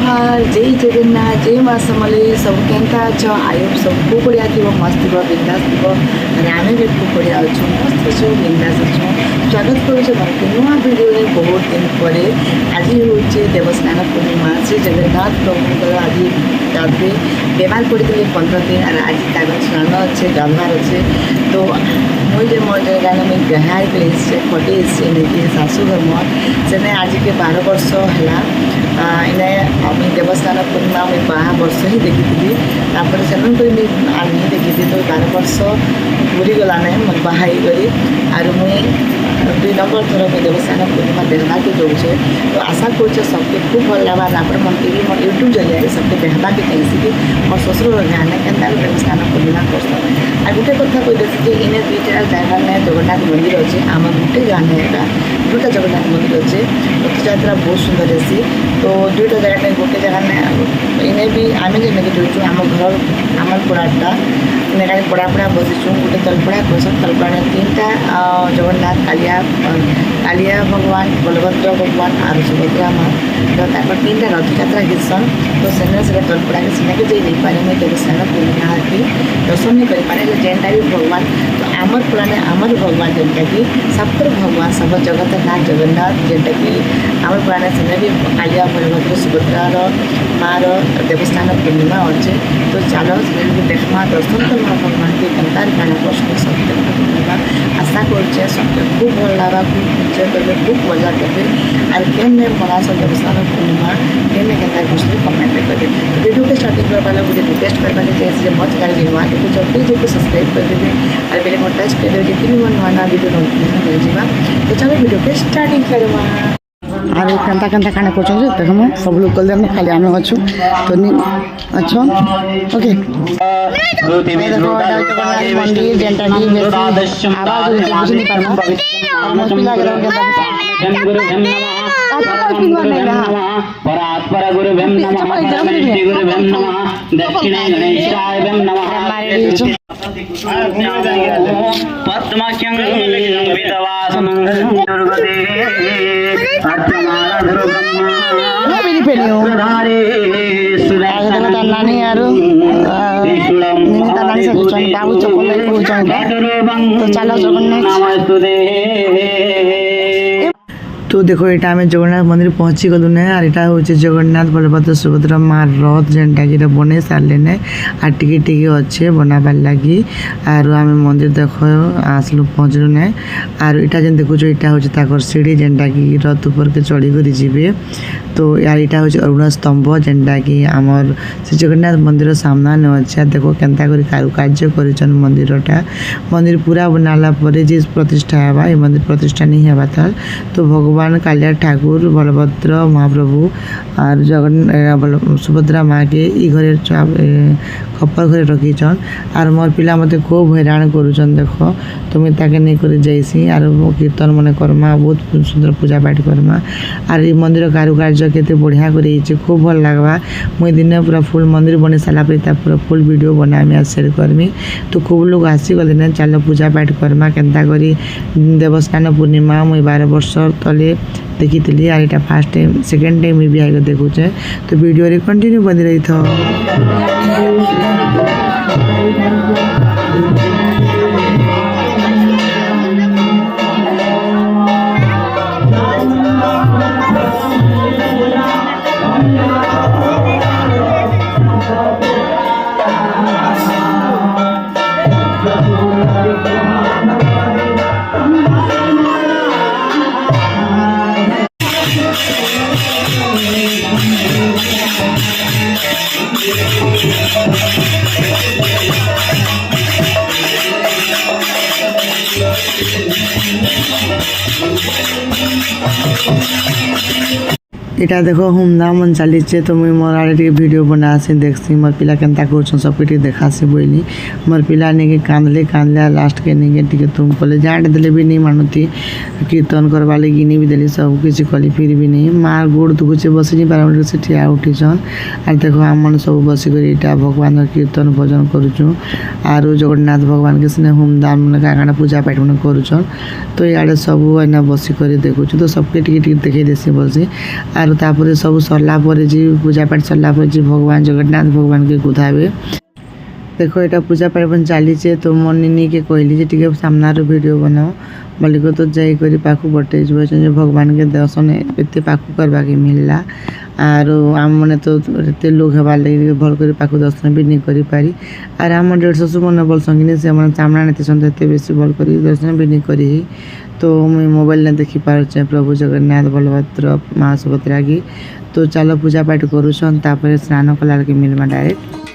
जोहार जय जगन्नाथ जय माँ समलेई सब केन्ता अछ आई होप सब खूब बढ़िया थी मस्त थी बिंदास थी आम भी खूब बढ़िया अच्छु मस्त अच्छु बिंदास अच्छु स्वागत करुचे नुआ भिडियो बहुत दिन पर आज हूँ देवस्नान पूर्णिमा श्री जगन्नाथ प्रभु आज गाधे बेमार पड़े 15 दिन और आज तार स्नान अच्छे गाधवार अच्छे तो मुझे मोर जगह में गहार के फटे नहीं शाशुघर मोर से आज के 12 वर्ष है इन्हें अभी देवस्नान पूर्णिमा मुझे 12 वर्ष ही देखी थी से नहीं देखी थी तो 12 वर्ष पूरी गला ना मैं बाहर गली और मुई 2 नंबर थर मुझे देवस्नान पूर्णिमा देखा के जाऊे तो आशा कर सबके खूब भल लगा आप मोर यूट्यूब जरिए सबके देखा के चाहिए कि मोर ससुर गाने के देवस्नान पूर्णिमा कर आ गोटे कथा कही कि इन्हें 2टा जगह में जगन्नाथ मंदिर अच्छे आम गोटे गाने 2टा जगन्नाथ मंदिर अच्छे रथयात्रा बहुत सुंदर हेसी तो 2टा जगह में गोटे जगह में इन्हें भी आम जमी जाऊँ आम घर आम पड़ाटा इन्हें पड़ा बसीचु गोटे तलपड़ा कस तलपड़ा 3टा जगन्नाथ कालिया भगवान बलभद्र भगवान और सुभद्रा माँ तो 3टा रथयात्रा गिसन तो से तलपड़ा के सीना के जाई नहीं पारे मुझे देवस्नान पूर्णिमा की दर्शन नहीं कर पारे जेनटा भी भगवान तो आमर पुराने आमर भगवान जेनटा कि सप्तर भगवान सब जगत नाथ जगन्नाथ जेनटा कि आमर पुराने से भी कालिया बलभद्र सुभद्रार माँ देवस्नान पूर्णिमा अच्छे तो चलो देखमा दर्शन करवा भगवान के कंतार गाना प्रश्न सत्य पूर्णिमा आशा करछे सबके खूब भल लगा खूब एंजॉय करबे खूब मजा करबे और केने मनास देवस्नान पूर्णिमा केने केनता कुछ कमेंट करबे वीडियो के स्टार्टिंग कर पहले मुझे रिक्वेस्ट करबा के चाहिए मत कर दिनवा कि जल्दी जल्दी सब्सक्राइब कर देबे और बेल को टच कर देबे जितनी भी नवा वीडियो नोटिफिकेशन मिल जीवा तो चलो वीडियो के स्टार्टिंग करवा और केन्ता केन्ता खाना कर देख मुझे सब लोग कल देना खाली आम अच्छु तो नहीं अच्छा ओके मंदिर जेनटा आवाज परात्पर गुरुभ्यं नमः परमेष्टि गुरुभ्यं नमः दक्षिणे गणेशाय नमः पद्माख्यं विदवासनं दुर्गते अर्थमाला गुरुब्रह्मा सुधारे बाबू तो चलो जगन्नाथ तो देखो यहाँ आम जगन्नाथ मंदिर पहुँची गलु ने और यहाँ हूँ जगन्नाथ बलभद्र सुभद्रा माँ रथ जेनटा कि बन सारे ने और टिके टिके अच्छे बनाबार लगी और आम मंदिर देख आसलु पहुँचलु ने और यहाँ जेन देखुच यहाँ हूँ सीढ़ी जेनटा कि रथ ऊपर के चढ़ी कर जी तो यार यहाँ हूँ अरुण स्तंभ जेनटा कि आमर श्री जगन्नाथ मंदिर सामना ने अच्छे देखो केन्ता कर कारुकार्य कर मंदिर पूरा बनाला जी प्रतिष्ठा है ये मंदिर प्रतिष्ठा नहीं है तो भगवान कालिया ठाकुर बलभद्र महाप्रभु और जगन सुभद्रा माँ के ई घरे खपर घरे रखीछन और मोर पिला मते खूब हैरान करुछन देखो तो मुझे ताके नहीं कर जाइसी और कीर्तन मन करमा बहुत सुंदर पूजा पाठ करमा और ये मंदिर कारुकार्य केते बढ़िया कर खूब भल लगवा मुझे दिन पूरा फुल मंदिर बनी सारा पूरा फुल वीडियो बनामी और शेयर करमी तो खूब लोग आसीगले ना चलो पूजा पाठ करमा केन्ता करी देवस्नान पूर्णिमा मुझे 12 वर्ष तले देखी थी और यहाँ फास्ट टाइम सेकेंड टाइम भी आगे देखुचे तो वीडियो कंटिन्यू बनी रही था। इटा देखो धूमधाम चलीचे तो मुझे मोर आड़े वीडियो बनासी देखसी मोर पिला केन्ता कर सबके देखासी बोली मोर पिला नहीं कांदले कांदले लास्ट के नहीं टे तुम कले जाने देले भी नहीं मानुती कीर्तन करवा लगी गिनी भी देली सब किसी कली फिर भी नहीं मार गोड़ दुखुचे बस नहीं पार से ठिया उठीछन और देखो आम सब बसिक भगवान कीर्तन भजन करुचु और जगन्नाथ भगवान के सिने धूमधाम मैंने काଣା पूजा पाठ मैंने करुचन तो इे सब बसिक देखुचु तो सबके टिके देखे देसी बोलसी और आरो तापर सब सरला पर जी पूजा पाठ सरला पर जी भगवान जगन्नाथ भगवान के गुधाबे। देखो यहाँ पूजा पाठ चली तो मो निनी के कहली टे सामनार वीडियो बनाओ बोलिक तो जाकर पाखु बटे भगवान के दर्शन एत पाखु करवा के मिलला आरो आम मैंने तो एत लोग हबार लगे भल कर पाखु दर्शन भी नहीं करी पारी आर आम डेढ़ शशु मैंने बोलसन कि से मैंने सामना नेते एत बेसी भल कर दर्शन भी नहीं करी तो मुझे मोबाइल ने देखी पारे प्रभु जगन्नाथ बलभद्र माँ सुभद्रा की। तो चलो पूजा पाठ करुछन तापर स्नान कला के मिलमा डायरेक्ट।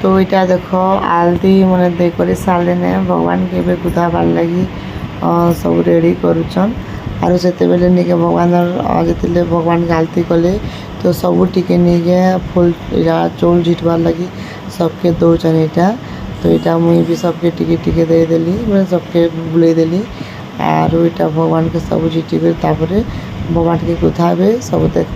तो यहाँ देख आलती मैंने देकर सारे ने भगवान के गुधाबार लगी सब रेडी करुचन आरो से निके भगवान जिते भगवान के आलती कले तो सब टिके निके फुल चौल झिटबार लगी सबके दौन यहाँ तो यहाँ मुई भी सबके टिके टिके दे देली मैं सबके बुले देली आर यहाँ भगवान के सब झिटी कर भगवान के गुथाबे सब देख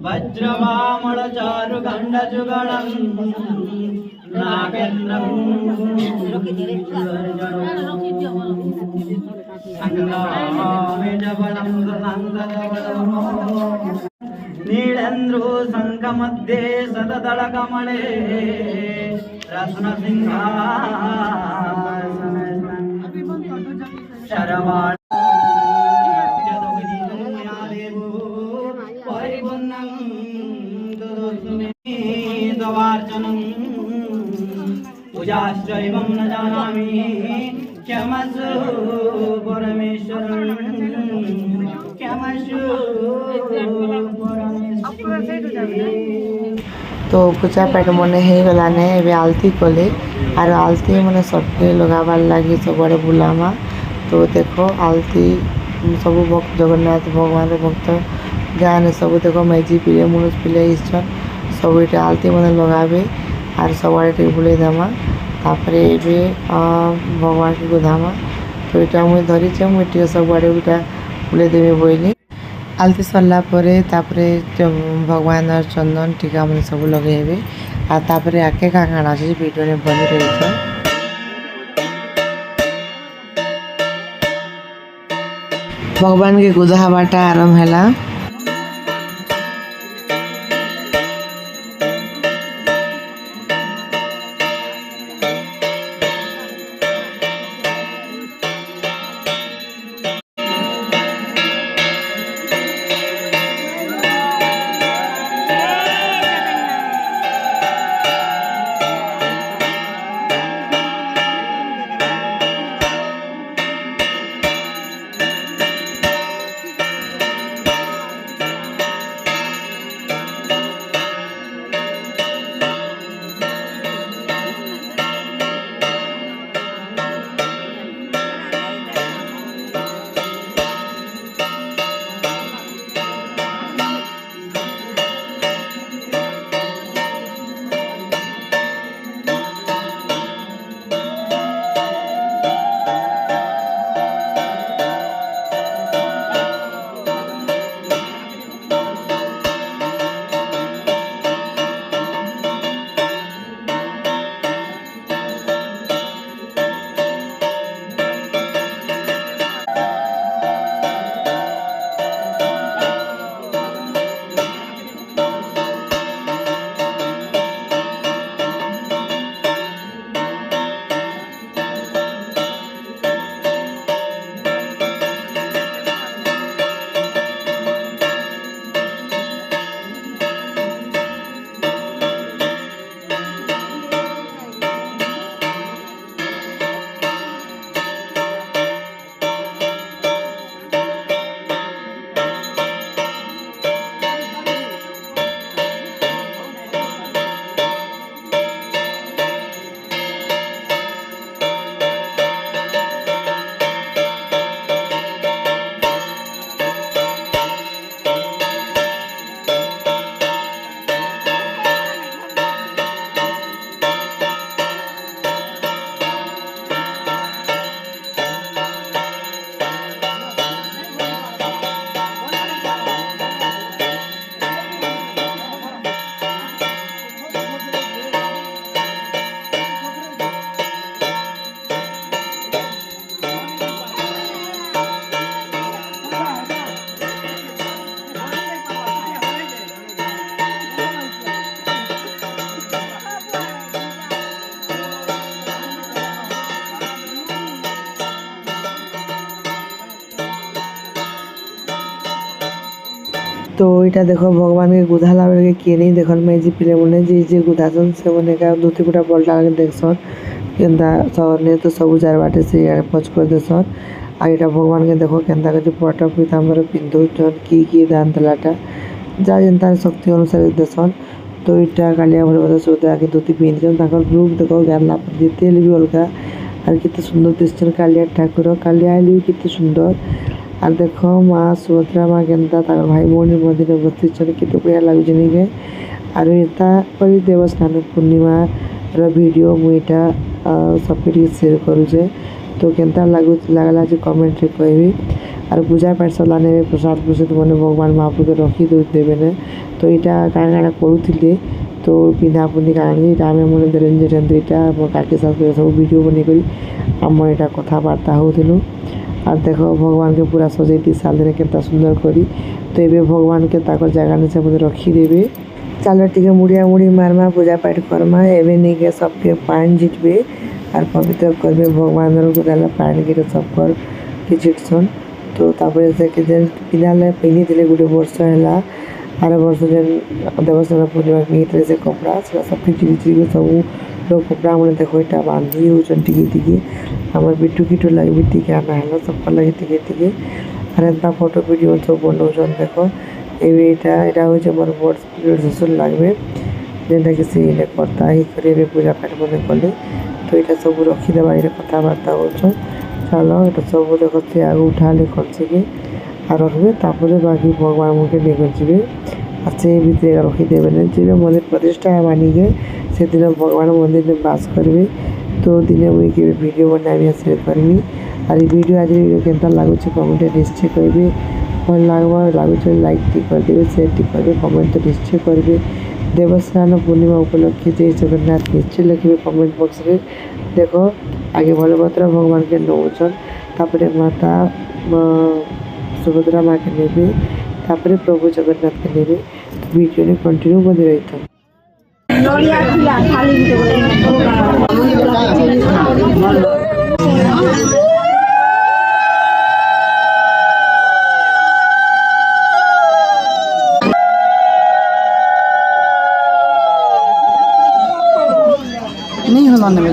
वज्रवामळ चारु गंड जुगणं नागेन्द्रं संग्रामेजबलं नीलेन्द्रो संकमध्ये सतदलकमले रत्नसिंहासने शरवाण पूजाश्चैवं न जानामि क्षमस्व परमेश्वर क्षमस्व परमेश्वर। तो पूजा पाठ मन हो गलाने ए आलती कले और आलती मैंने सबके लगाबार लगी सबड़े बुलामा। तो देखो आलती सब भक्त जगन्नाथ भगवान भक्त गाने सब देखो मेजी पिले मुनुष पिले इच्छन सब ये आलती मैंने लगाबे और सबड़े बुले देमा तापर ये भगवान को गोधामा। तो यहाँ मुझे धरीचे मुझे सबड़े बुले देवे बोली आलती सरला तापरे भगवान चंदन टीका मैंने सब लगे आगे क्या काण अच्छे वीडियो में बनी रही। भगवान के गुदा हवाटा आरंभ है। तो यहाँ देखो भगवान के गुधाला बेल के किए नहीं देखन मेजी पिले मुने जे गुधासन से मने का धोती गुटा पलटा के देखसन केंदा सवरने तो सब जार बाटे से यार पच कर देसन। आ यहाँ भगवान के देखो केंदा के पट पीताम्बर पिंधु जन की दान तलाटा जा जनता शक्ति अनुसार देसन। तो यहाँ कालिया भर सुधा के धोती पिंधन रूप देखो गाला तेल भी अलग और कितने सुंदर दिशन कालिया ठाकुर कालिया आइली कितने सुंदर। और देखो माँ सुभद्रा माँ केन्ता भाई भौणी मध्य बस्ती कितने बढ़िया लगुच निके। और यहाँ देवस्नान पूर्णिमा वीडियो मुझे सबके शेयर करुचे तो केन्ता लगला कमेंट रे कहबी। और पूजा पाठ सरलाने में प्रसाद प्रसाद मैंने भगवान महाप्रभु के रखी देवे ने। तो यहाँ काण काण करुले तो पिंधा पुंधी काण आम मैंने देलें यहाँ काकी सास सब वीडियो बन आम यहाँ कथबार्ता होलु। और देखो भगवान के पूरा सजैती साल दिन के सुंदर करी। तो ये भगवान के जगह से मुझे रखीदेवे चलो टी मुड़िया मुड़ी मारमा पूजा पाठ करमा एवं नहीं के सबके पान झिटबे और पवित्र करबे भगवान गोदाला पान गिर सबकर के झिटसन। तो से पिंधाले पिंधि थे गोटे वर्ष है आर वर्ष जेन देवस्नान पूर्णिमा पिंधि से कपड़ा से सब चिरी चिरी सब कपड़ा मैंने देखो यहाँ बांधी होचन टिके आमर बिट्टू किटू लगे भी टिके आना है सबका लगे टिके और एंता फोटो वीडियो सब बनाऊन देखो यहाँ हूँ मोर बड़ ससुर लगे जेनटा कि सी करता ही करेंगे पूजा पाठ मैंने कले तो यहाँ सब रखीदेवा ये कथबार्ता हो चलो ये सब देख सी आग उठाले खर्चे और रखबे तापर बाकी भगवान के लेकर जी और से भितर रखीदेवे जी मंदिर प्रतिष्ठा मानिके से दिन भगवान मंदिर में बास करेंगे तो दिने मुझे वीडियो बनाई शेयर करमी और वीडियो आज वीडियो केमता लगुच कमेंट निश्चय करेंगे भल लगुच लाइक टी करदे शेयर टी करेंगे कमेंट तो निश्चय करेंगे देवस्नान पूर्णिमा उपलक्षे जय जगन्नाथ निश्चय लिखे कमेंट बॉक्स में देख आगे बलभद्र भगवान के नौचन तापर माता सुभद्रा माँ के नेबे तापर प्रभु जगन्नाथ के नेबे वीडियो ने कंटिन्यू बंद रही था। नहीं होना नहीं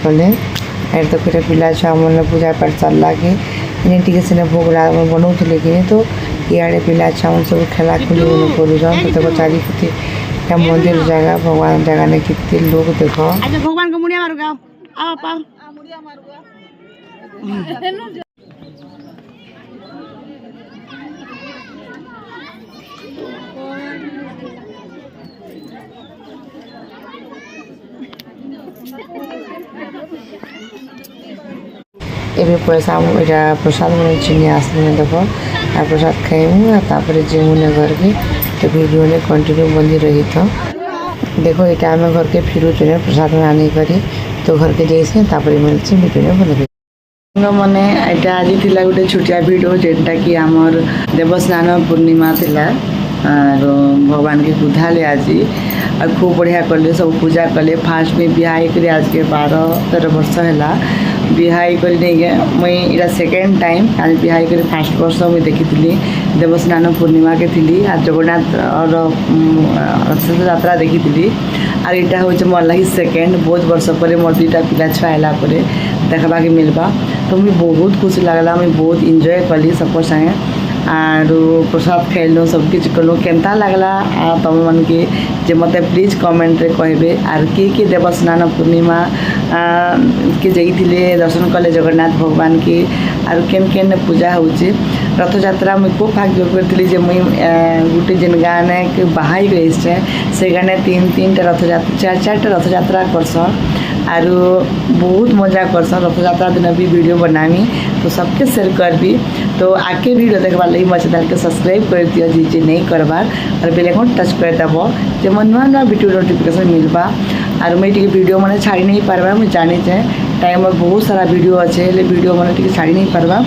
कले तो फिर पिला छुआ मन पूजा पाठ चलला कि टी सीने भोग बनाऊे कि तो इे पिला छुआ मन सब खेला खुली करूँ तो देखो चारिपति क्या मंदिर जगह भगवान जगह ने कितने लोग देख भगवान को मुड़िया मारूगा एवं पैसा यहाँ प्रसाद मैंने चीनी आसने देख आ प्रसाद खाइमु जीमुने घर के तो वीडियो ने कंटिन्यू बंदी रही था देखो यहाँ आम घर के फिर प्रसाद में आने करी तो घर के जैसे मिलছে वीडियो ने बंद मैंने यहाँ आज थी गोटे छोटिया वीडियो जेनटा कि आमर देवस्नान पूर्णिमा थिला और भगवान के गुधाले आज और खूब बढ़िया कले सब पूजा कले फास्ट में बिहाई कर आज के 12-13 वर्ष है बिहाई कर मुई इटा सेकेंड टाइम आज बिहाई कर फास्ट वर्ष मुझे देखी देवस्नान पूर्णिमा के थी आज जगन्नाथ और रथ यात्रा देखी और यहाँ हूँ मोर लगी सेकेंड बहुत वर्ष पर मोर 2टा पिला छुआ है देखा कि मिलवा तो मुझे बहुत खुशी लगला मुझे बहुत एंजॉय कली सब संगे और प्रसाद खाइलु सब किछ कलु केनता लगला तुम मन के जे मते प्लीज कमेंट रे कहबे आर के देवस्नान पूर्णिमा के जाइथिले दर्शन कले जगन्नाथ भगवान के आर केन केन पूजा होचे रथ यात्रा मुझे खूब भाग्य करती जे मुई गोटे जेन गाने के बाहाई गई से गाने 3-3टा रथ यात्रा 4-4टा रथ यात्रा करसन और बहुत मजा करसन रथ यात्रा दिन भी वीडियो बनामी तो सबके शेयर करबी तो आके वीडियो देखबार लगी मत के सब्सक्राइब कर दियो जी नहीं करबार और बेल आइकन टच कर देव जो मन नुआ नुआ वीडियो नोटिफिकेशन मिलवा और मुझे वीडियो मैंने छाड़ी नहीं पार्बा मुझे जानी चाहे टाइम में बहुत सारा वीडियो अच्छे वीडियो मैंने छाड़ी नहीं पार्बा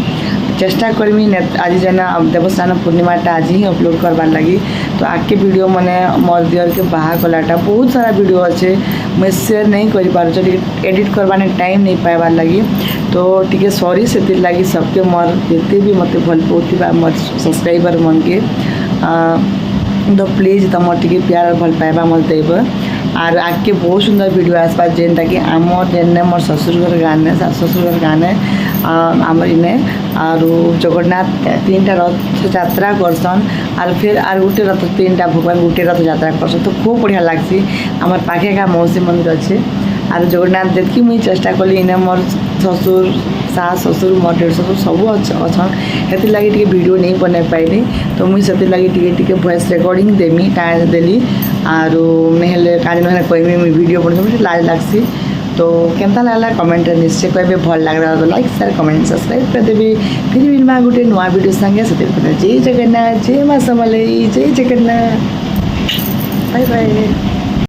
चेष्टा करमी आज जेना देवस्नान पूर्णिमाटा आज ही अपलोड करवार लगी तो आगे वीडियो मैंने मोर दियर के बाहा कलाटा बहुत सारा वीडियो अच्छे मुझे शेयर नहीं कर पारे एडिट करवाने टाइम नहीं पाइबार लगी तो टी सॉरी से लगी सबके मोर जिते भी मत भल पाऊा मोर सब्सक्राइबर मन के तो प्लीज तुम टी प्यार भल पाइबा मत देव और आगे बहुत सुंदर वीडियो आसपा जेनटा कि आम जेन मोर ससुर घर गाने ससुर घर गाने आमर इने और जगन्नाथ 3टा रथ यात्रा करसन और फिर और गोटे रथ 3टा भगवान गोटे रथ यात्रा करसन तो खूब बढ़िया लगसी आमर पाखे का मौसी मंदिर अच्छे और जगन्नाथ देखी मुझे चेष्टा कली इने मोर ससुर सास ससुर मोर डेढ़ ससुर सब अच्छन हेती लगी टी वीडियो नहीं बना पाइली तो मुझे से लगी टी वॉइस रिकॉर्डिंग देमी देली और नहले काज ना कहमी मुझे वीडियो बन लाज लगसी तो केमता लगला कमेंट निश्चय कहे भल लग रहा तो लाइक शेयर कमेंट सब्सक्राइब कर देवी फिर मिलवा गोटे नुआ वीडियो संगे जय जगन्नाथ जय माँ समलेई जय जगन्नाथ बाय बाय।